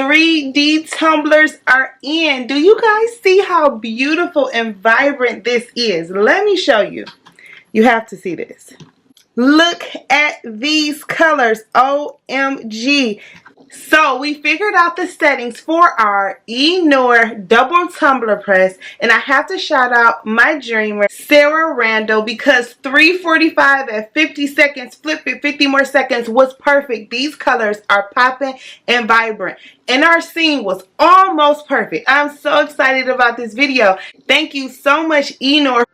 3D tumblers are in. Do you guys see how beautiful and vibrant this is? Let me show you. You have to see this. Look at these colors. OMG. So we figured out the settings for our Eenour double tumbler press, and I have to shout out my dreamer Sarah Randall, because 3:45 at 50 seconds, flip it 50 more seconds, was perfect. These colors are popping and vibrant, and our scene was almost perfect. I'm so excited about this video. Thank you so much, Eenour.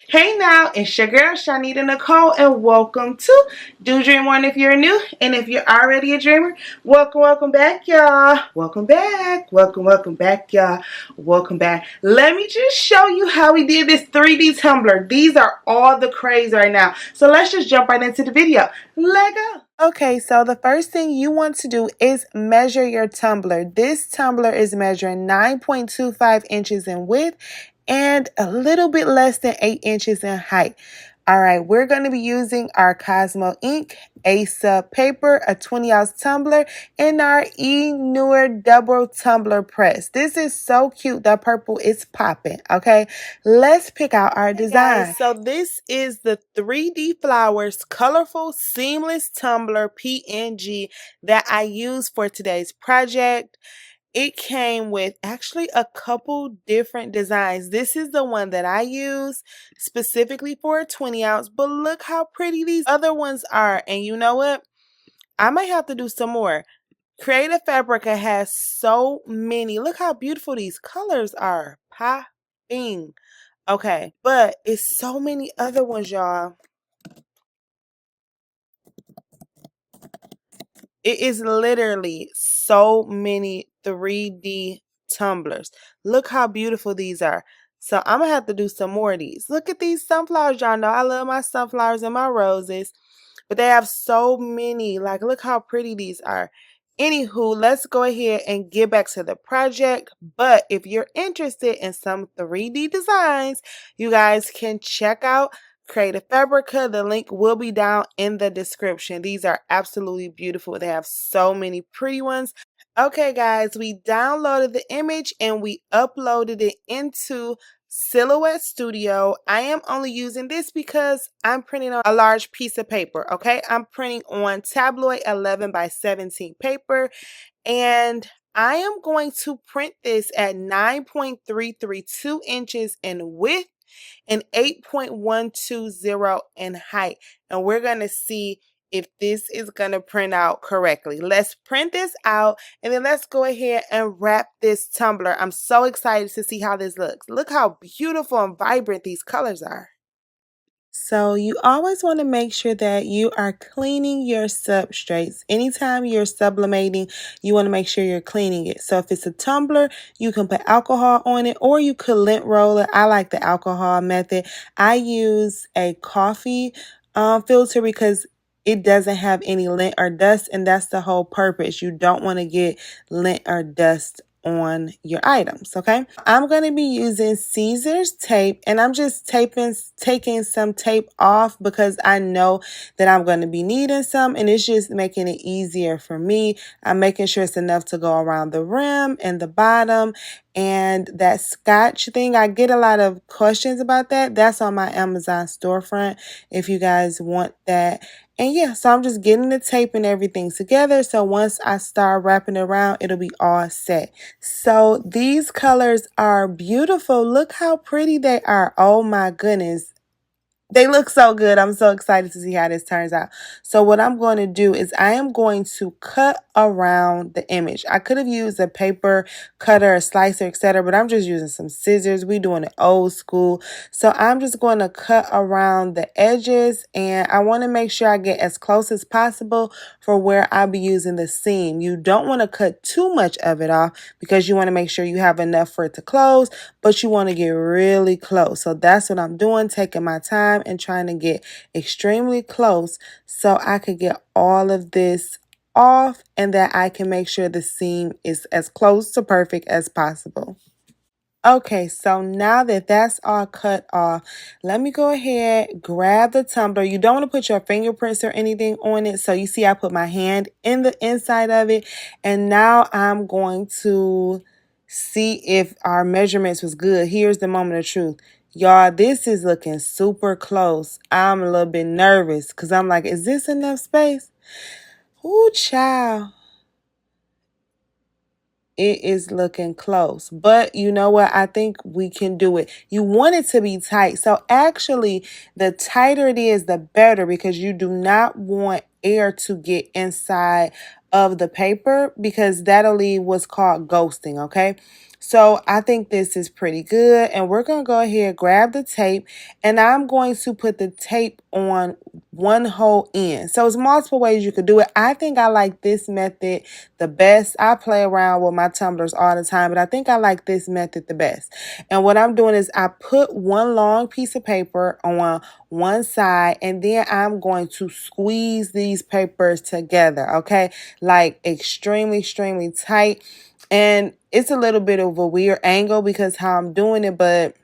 Hey now, it's your girl ChonitaNicole, and welcome to Do Dream On if you're new, and if you're already a dreamer, welcome back, y'all. Welcome back, welcome back, y'all. Welcome back. Let me just show you how we did this 3D tumbler. These are all the craze right now, so let's just jump right into the video. Let go. Okay, so the first thing you want to do is measure your tumbler. This tumbler is measuring 9.25 inches in width and a little bit less than 8 inches in height. All right, we're going to be using our Cosmo ink, a sub paper, a 20-ounce tumbler, and our Eenour double tumbler press. This is so cute. The purple is popping. Okay, let's pick out our design. Guys, so this is the 3D Flowers Colorful Seamless Tumbler PNG that I used for today's project. It came with actually a couple different designs. This is the one that I use specifically for a 20-ounce, but look how pretty these other ones are. And you know what? I might have to do some more. Creative Fabrica has so many. Look how beautiful these colors are. Popping. Okay, but it's so many other ones, y'all. It is literally so many 3D tumblers. Look how beautiful these are. So I'm going to have to do some more of these. Look at these sunflowers. Y'all know I love my sunflowers and my roses. But they have so many. Like, look how pretty these are. Anywho, let's go ahead and get back to the project. But if you're interested in some 3D designs, you guys can check out Creative Fabrica. The link will be down in the description. These are absolutely beautiful. They have so many pretty ones. Okay, guys, we downloaded the image and we uploaded it into Silhouette Studio. I am only using this because I'm printing on a large piece of paper. Okay, I'm printing on tabloid 11 by 17 paper, and I am going to print this at 9.332 inches in width and 8.120 in height, and we're going to see if this is going to print out correctly. Let's print this out, and then let's go ahead and wrap this tumbler. I'm so excited to see how this looks. Look how beautiful and vibrant these colors are. So you always want to make sure that you are cleaning your substrates. Anytime you're sublimating, you want to make sure you're cleaning it. So if it's a tumbler, you can put alcohol on it, or you could lint roll it. I like the alcohol method. I use a coffee filter because it doesn't have any lint or dust, and that's the whole purpose. You don't want to get lint or dust on your items. Okay, I'm going to be using scissors tape, and I'm just taking some tape off because I know that I'm going to be needing some, and it's just making it easier for me. I'm making sure it's enough to go around the rim and the bottom. And that scotch thing, I get a lot of questions about that. That's on my Amazon storefront if you guys want that. And yeah, so I'm just getting the tape and everything together. So once I start wrapping it around, it'll be all set. So these colors are beautiful. Look how pretty they are. Oh my goodness. They look so good. I'm so excited to see how this turns out. So what I'm going to do is I am going to cut around the image. I could have used a paper cutter, a slicer, etc., but I'm just using some scissors. We're doing it old school. So I'm just going to cut around the edges, and I want to make sure I get as close as possible for where I'll be using the seam. You don't want to cut too much of it off because you want to make sure you have enough for it to close, but you want to get really close. So that's what I'm doing, taking my time and trying to get extremely close so I could get all of this off, and that I can make sure the seam is as close to perfect as possible. Okay, so now that that's all cut off, let me go ahead, grab the tumbler. You don't want to put your fingerprints or anything on it. So you see I put my hand in the inside of it. And now I'm going to see if our measurements was good. Here's the moment of truth. Y'all, this is looking super close. I'm a little bit nervous because I'm like, is this enough space? Ooh, child. It is looking close, but you know what? I think we can do it. You want it to be tight. So actually, the tighter it is, the better, because you do not want air to get inside of the paper because that'll leave what's called ghosting, okay? So I think this is pretty good, and we're going to go ahead, grab the tape, and I'm going to put the tape on one whole end. So it's multiple ways you could do it. I think I like this method the best. I play around with my tumblers all the time, but I think I like this method the best. And what I'm doing is I put one long piece of paper on one side, and then I'm going to squeeze these papers together, okay? Like extremely tight. And it's a little bit of a weird angle because how I'm doing it, but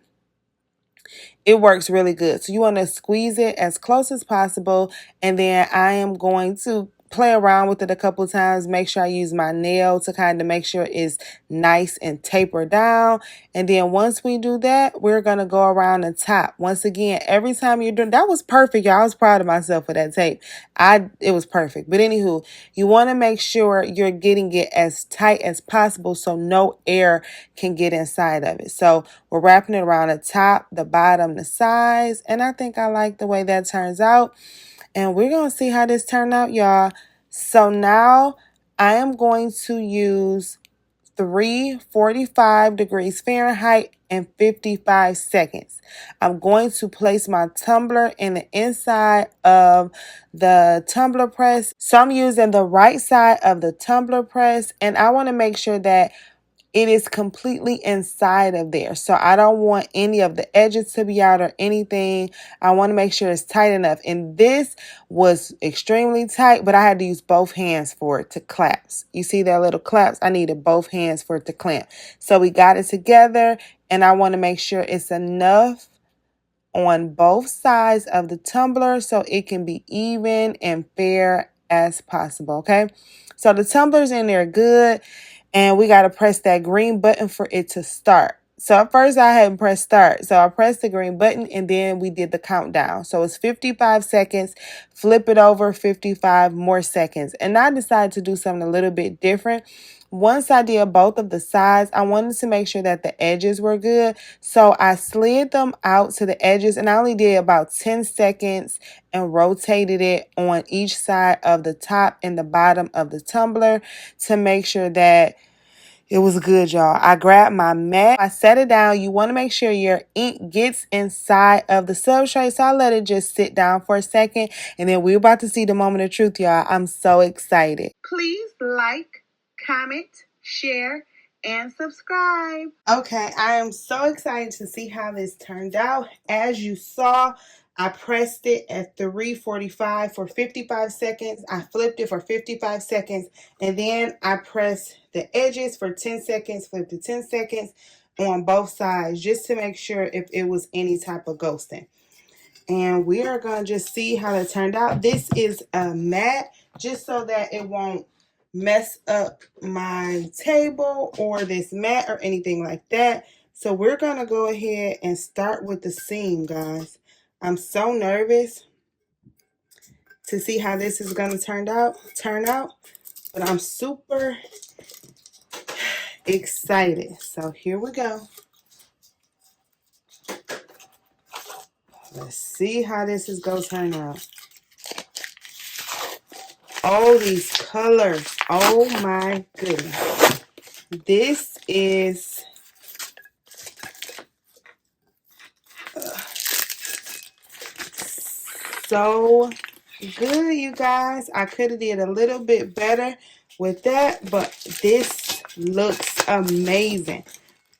it works really good. So you want to squeeze it as close as possible. And then I am going to play around with it a couple times. Make sure I use my nail to kind of make sure it's nice and taper down. And then once we do that, we're going to go around the top. Once again, every time you're doing, that was perfect, y'all. I was proud of myself for that tape. It was perfect. But anywho, you want to make sure you're getting it as tight as possible so no air can get inside of it. So we're wrapping it around the top, the bottom, the sides, and I think I like the way that turns out. And we're going to see how this turned out, y'all. So now I am going to use 345 degrees Fahrenheit and 55 seconds. I'm going to place my tumbler in the inside of the tumbler press. So I'm using the right side of the tumbler press, and I want to make sure that it is completely inside of there. So I don't want any of the edges to be out or anything. I want to make sure it's tight enough. And this was extremely tight, but I had to use both hands for it to clasp. You see that little clasp? I needed both hands for it to clamp. So we got it together, and I want to make sure it's enough on both sides of the tumbler so it can be even and fair as possible, okay? So the tumbler's in there good, and we got to press that green button for it to start. So at first I hadn't pressed start. So I pressed the green button, and then we did the countdown. So it's 55 seconds, flip it over, 55 more seconds. And I decided to do something a little bit different. Once I did both of the sides, I wanted to make sure that the edges were good. So I slid them out to the edges, and I only did about 10 seconds and rotated it on each side of the top and the bottom of the tumbler to make sure that it was good, y'all. I grabbed my mat. I set it down. You want to make sure your ink gets inside of the substrate. So I let it just sit down for a second. And then we're about to see the moment of truth, y'all. I'm so excited. Please like, comment, share, and subscribe. Okay, I am so excited to see how this turned out. As you saw, I pressed it at 345 for 55 seconds. I flipped it for 55 seconds. And then I pressed the edges for 10 seconds, flipped it 10 seconds on both sides just to make sure if it was any type of ghosting. And we are going to just see how it turned out. This is a mat just so that it won't mess up my table or this mat or anything like that. So we're going to go ahead and start with the seam, guys. I'm so nervous to see how this is going to turn out, but I'm super excited. So here we go. Let's see how this is going to turn out. Oh, these colors. Oh my goodness. This is so good, you guys. I could have did a little bit better with that, but this looks amazing.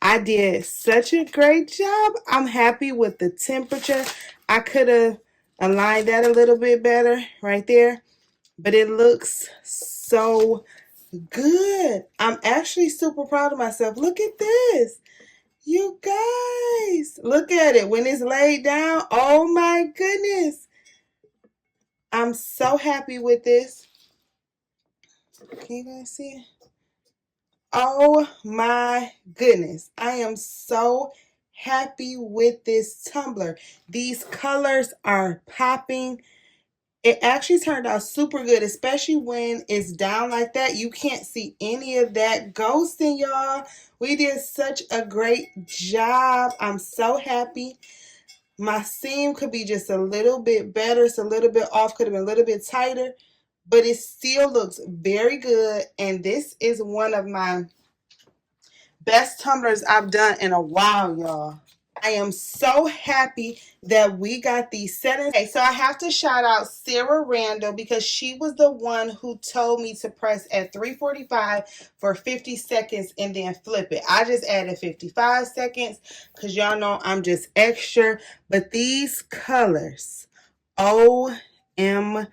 I did such a great job. I'm happy with the temperature. I could have aligned that a little bit better right there, but it looks so good. I'm actually super proud of myself. Look at this. You guys, look at it when it's laid down. Oh my goodness. I'm so happy with this. Can you guys see it? Oh my goodness. I am so happy with this tumbler. These colors are popping. It actually turned out super good, especially when it's down like that. You can't see any of that ghosting, y'all. We did such a great job. I'm so happy. My seam could be just a little bit better. It's a little bit off. Could have been a little bit tighter. But it still looks very good. And this is one of my best tumblers I've done in a while, y'all. I am so happy that we got these settings. Okay, so I have to shout out Sarah Randall because she was the one who told me to press at 3:45 for 50 seconds and then flip it. I just added 55 seconds because y'all know I'm just extra. But these colors, OMG,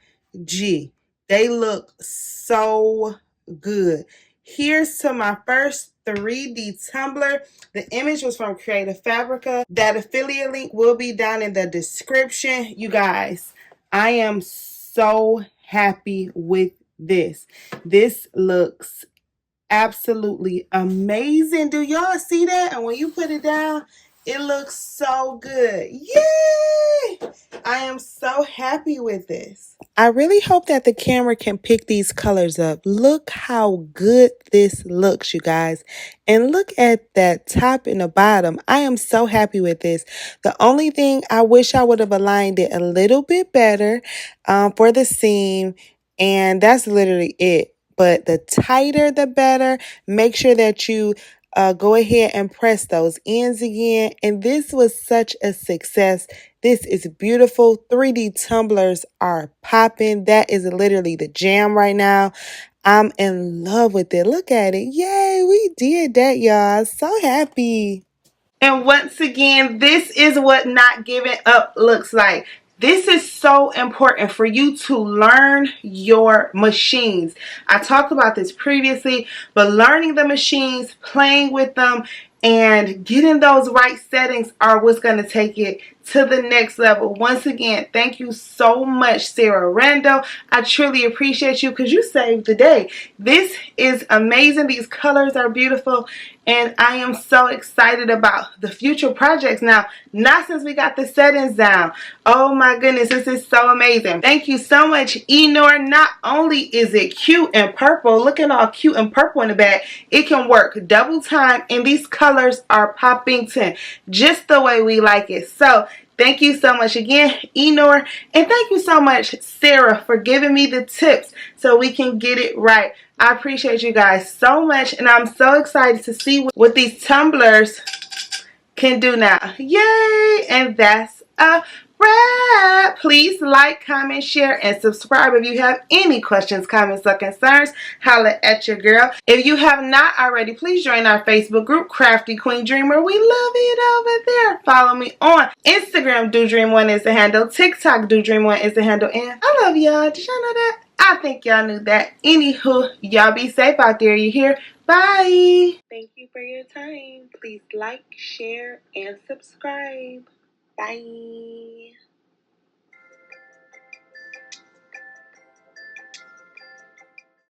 they look so good. Here's to my first 3D tumbler. The image was from Creative Fabrica. That affiliate link will be down in the description. You guys, I am so happy with this. This looks absolutely amazing. Do y'all see that? And when you put it down, it looks so good. Yay! I am so happy with this. I really hope that the camera can pick these colors up. Look how good this looks, you guys. And look at that top and the bottom. I am so happy with this. The only thing I wish I would have aligned it a little bit better for the seam. And that's literally it. But the tighter, the better. Make sure that you go ahead and press those ends again. And this was such a success. This is beautiful. 3D tumblers are popping. That is literally the jam right now. I'm in love with it. Look at it. Yay, we did that, y'all. So happy. And once again, this is what not giving up looks like. This is so important for you to learn your machines. I talked about this previously, but learning the machines, playing with them, and getting those right settings are what's going to take it to the next level. Once again, thank you so much, Sarah Randall. I truly appreciate you because you saved the day. This is amazing. These colors are beautiful, and I am so excited about the future projects now. Not since we got the settings down. Oh my goodness, this is so amazing. Thank you so much, Eenour. Not only is it cute and purple, look at all cute and purple in the back, it can work double time, and these colors are popping 10, just the way we like it. So thank you so much again, Eenour, and thank you so much, Sarah, for giving me the tips so we can get it right. I appreciate you guys so much, and I'm so excited to see what these tumblers can do now. Yay! And that's a wrap. Please like, comment, share, and subscribe. If you have any questions, comments, or concerns, holla at your girl. If you have not already, please join our Facebook group, Crafty Queen Dreamer. We love it over there. Follow me on Instagram, Do Dream One is the handle. TikTok, Do Dream One is the handle. And I love y'all. Did y'all know that? I think y'all knew that. Anywho, y'all be safe out there. You hear? Bye. Thank you for your time. Please like, share, and subscribe. Bye.